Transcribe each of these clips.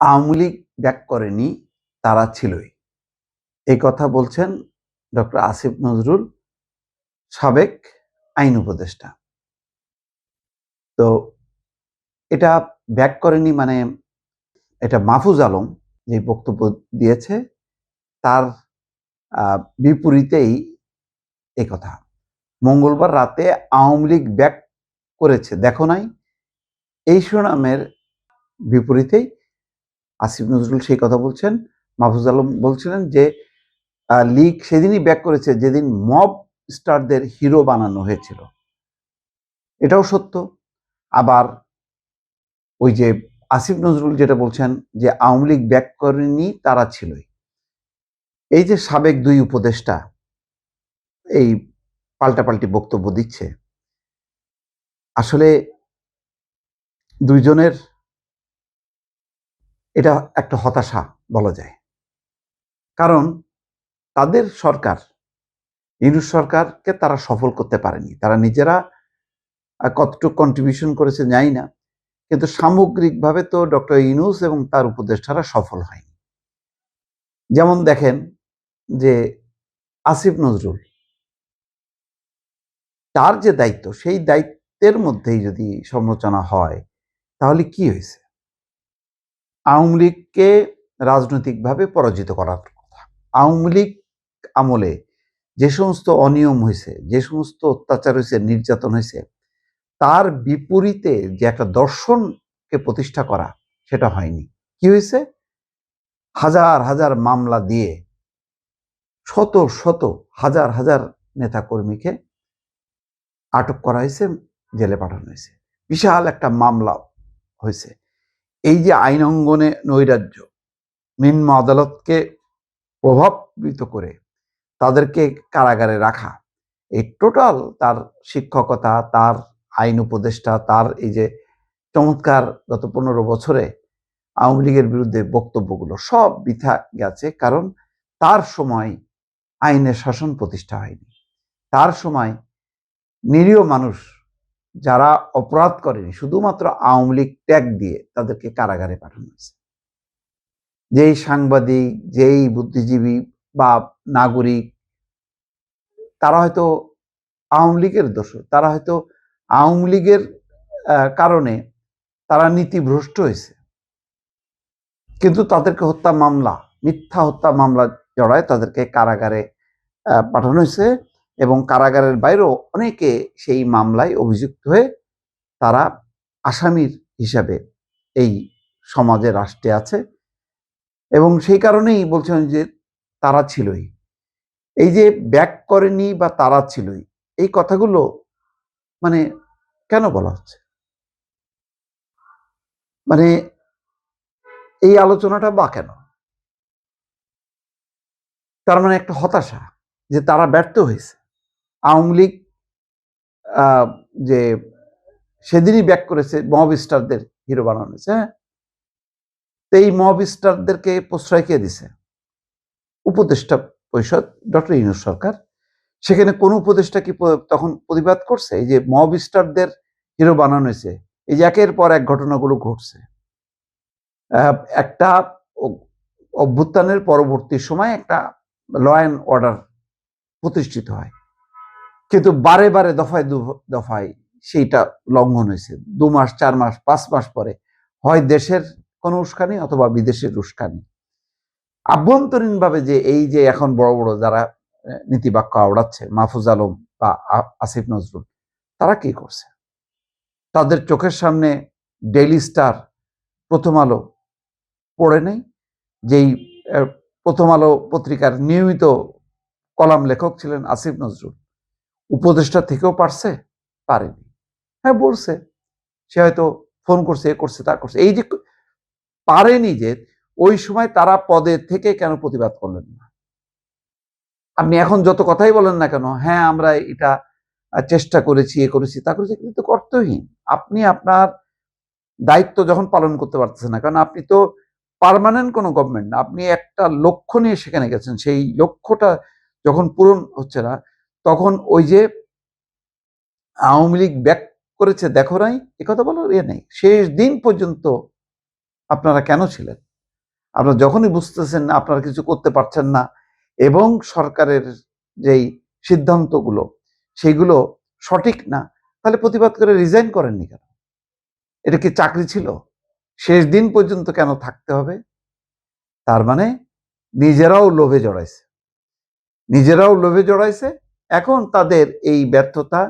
Awami League back করেনি, তারা ছিলই। এই কথা বলছেন ডক্টর আসিফ নজরুল, সাবেক আইন উপদেষ্টা। তো এটা ব্যাক করেনি মানে এটা মাহফুজ আলম যে বক্তব্য দিয়েছে তার বিপরীতেই এই কথা। মঙ্গলবার রাতে আওয়ামী লীগ ব্যাক করেছে দেখো নাই, এই শিরোনামের বিপরীতেই আসিফ নজরুল সেই কথা বলছেন। মাহফুজ আলম বলছিলেন যে লীগ সেদিনই ব্যাক করেছে যেদিন মব স্টারদের হিরো বানানো হয়েছিল। এটাও সত্য। আবার ওই যে আসিফ নজরুল যেটা বলছেন যে আওয়ামী লীগ ব্যাক করেনি, তারা ছিলই। এই যে সাবেক দুই উপদেষ্টা এই পাল্টাপাল্টি বক্তব্য দিচ্ছে, আসলে দুইজনের এটা একটা হতাশা বলা যায়। কারণ তাদের সরকার, ইউনূস সরকারকে তারা সফল করতে পারেনি। তারা নিজেরা কতটুকু কন্ট্রিবিউশন করেছে জানি না, কিন্তু সামগ্রিকভাবে তো ডক্টর ইউনূস এবং তার উপদেষ্টারা সফল হয়নি। যেমন দেখেন যে আসিফ নজরুল, তার যে দায়িত্ব, সেই দায়িত্বের মধ্যেই যদি সমালোচনা হয় তাহলে কি হয়েছে? আওয়ামী লীগকে রাজনৈতিকভাবে পরাজিত করার কথা। আওয়ামী লীগ আমলে যে সমস্ত অনিয়ম হয়েছে, যে সমস্ত অত্যাচার হয়েছে, নির্যাতন হয়েছে, তার বিপরীতে যে একটা দর্শনকে প্রতিষ্ঠা করা, সেটা হয়নি। কি হয়েছে? হাজার হাজার মামলা দিয়ে শত শত হাজার হাজার নেতাকর্মীকে আটক করা হয়েছে, জেলে পাঠানো হয়েছে। বিশাল একটা মামলা হয়েছে। এই যে আইন অঙ্গনে নৈরাজ্য, নিম্ন আদালতকে প্রভাবিত করে তাদেরকে কারাগারে রাখা, এই টোটাল তার শিক্ষকতা, তার আইন উপদেষ্টা, তার এই যে চমৎকার গত 15 বছরে আওয়ামী লীগের বিরুদ্ধে বক্তব্যগুলো সব বৃথা গেছে। কারণ তার সময় আইনের শাসন প্রতিষ্ঠা হয়নি। তার সময় নিরীহ মানুষ যারা অপরাধ করেনি, শুধুমাত্র আওয়ামী লীগ ট্যাগ দিয়ে তাদেরকে কারাগারে পাঠানো হয়েছে। যেই সাংবাদিক, যেই বুদ্ধিজীবী বা নাগরিক, তারা হয়তো আওয়ামী লীগের দোষর, তারা হয়তো আওয়ামী লীগের কারণে তারা নীতিভ্রষ্ট হয়েছে, কিন্তু তাদেরকে হত্যা মামলা, মিথ্যা হত্যা মামলা জড়ায় তাদেরকে কারাগারে পাঠানো হয়েছে। এবং কারাগারের বাইরেও অনেকে সেই মামলায় অভিযুক্ত হয়ে তারা আসামির হিসাবে এই সমাজে, রাষ্ট্রে আছে। এবং সেই কারণেই বলছেন যে তারা ছিলই। এই যে ব্যাক করেনি বা তারা ছিলই, এই কথাগুলো মানে কেন বলা হচ্ছে? মানে এই আলোচনাটা বা কেন? তার মানে একটা হতাশা যে তারা ব্যর্থ হয়েছে। আওয়ামী লীগ যে সেদিনই ব্যাক করেছে, মব স্টারদের হিরো বানানো হয়েছে। হ্যাঁ, তো এই মব স্টারদেরকে প্রশ্রয় কে দিছে? উপদেষ্টা পরিষদ, ডক্টর ইউনূস সরকার। সেখানে কোন উপদেষ্টা কি তখন প্রতিবাদ করছে? এই যে মব স্টারদের হিরো বানানো হয়েছে, এই যে একের পর এক ঘটনাগুলো ঘটছে। একটা অভ্যুত্থানের পরবর্তী সময় একটা ল অ্যান্ড অর্ডার প্রতিষ্ঠিত হয়, কিন্তু বারে বারে দফায় দফায় সেইটা লঙ্ঘন হয়েছে। 2 মাস, 4 মাস, 5 মাস পরে হয় দেশের কোনো উস্কানি অথবা বিদেশের উস্কানি। আভ্যন্তরীণভাবে যে এই যে এখন বড় বড় যারা নীতিবাক্য আওড়াচ্ছে, মাহফুজ আলম বা আসিফ নজরুল, তারা কি করছে? তাদের চোখের সামনে ডেইলি স্টার, প্রথম আলো পড়ে নেই? যেই প্রথম আলো পত্রিকার নিয়মিত কলাম লেখক ছিলেন আসিফ নজরুল, উপদেষ্টা থেকেও পারছে? পারেনি। হ্যাঁ, বলছে, সে হয়তো ফোন করছে, এ করছে, তা করছে। এই যে পারেনি, যে ওই সময় তারা পদে থেকে কেন প্রতিবাদ করলেন না? আপনি এখন যত কথাই বলেন না কেন, হ্যাঁ আমরা এটা চেষ্টা করেছি, এ করেছি, তা করেছি, কিন্তু কর্তব্যহীন। আপনি আপনার দায়িত্ব যখন পালন করতে পারতেছেন না, কারণ আপনি তো পার্মানেন্ট কোনো গভর্নমেন্ট না, আপনি একটা লক্ষ্য নিয়ে সেখানে গেছেন। সেই লক্ষ্যটা যখন পূরণ হচ্ছে না, তখন ওই যে আওয়ামী লীগ ব্যাক করেছে দেখো নাই, এ কথা বলার নেই। শেষ দিন পর্যন্ত আপনারা কেন ছিলেন? আপনারা যখনই বুঝতেছেন না আপনারা কিছু করতে পারছেন না এবং সরকারের যেই সিদ্ধান্তগুলো সেগুলো সঠিক না, তাহলে প্রতিবাদ করে রিজাইন করেননি কেন? এটা কি চাকরি ছিল? শেষ দিন পর্যন্ত কেন থাকতে হবে? তার মানে নিজেরাও লোভে জড়াইছে, এখন তাদের এই ব্যর্থতা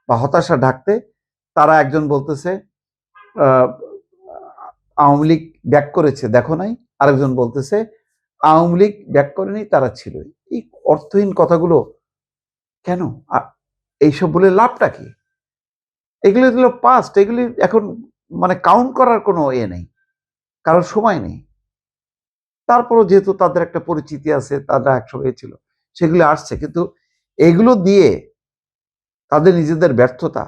বা হতাশা ঢাকতে তারা একজন বলতেছে আওয়ামী লীগ ব্যাক করেছে দেখো নাই, আরেকজন বলতেছে আওয়ামী লীগ ব্যাক করেনি, তারা ছিল। এই অর্থহীন কথাগুলো কেন? এইসব বলে লাভটা কি? এগুলো হলো পাস্ট, এগুলি এখন মানে কাউন্ট করার কোনো নেই, কারোর সময় নেই। তারপরও যেহেতু তাদের একটা পরিচিতি আছে, তারা একসঙ্গে ছিল, সেগুলো আসছে, কিন্তু এগুলো দিয়ে তাদের নিজেদের ব্যর্থতা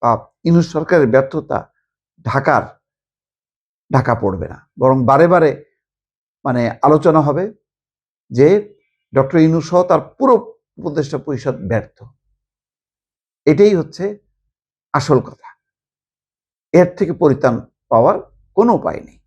বা ইউনূস সরকারের ব্যর্থতা ঢাকা পড়বে না, বরং বারে বারে মানে আলোচনা হবে যে ডক্টর ইউনূস সহ তার পুরো উপদেষ্টা পরিষদ ব্যর্থ। এটাই হচ্ছে আসল কথা। এর থেকে পরিত্রাণ পাওয়ার কোনো উপায় নেই।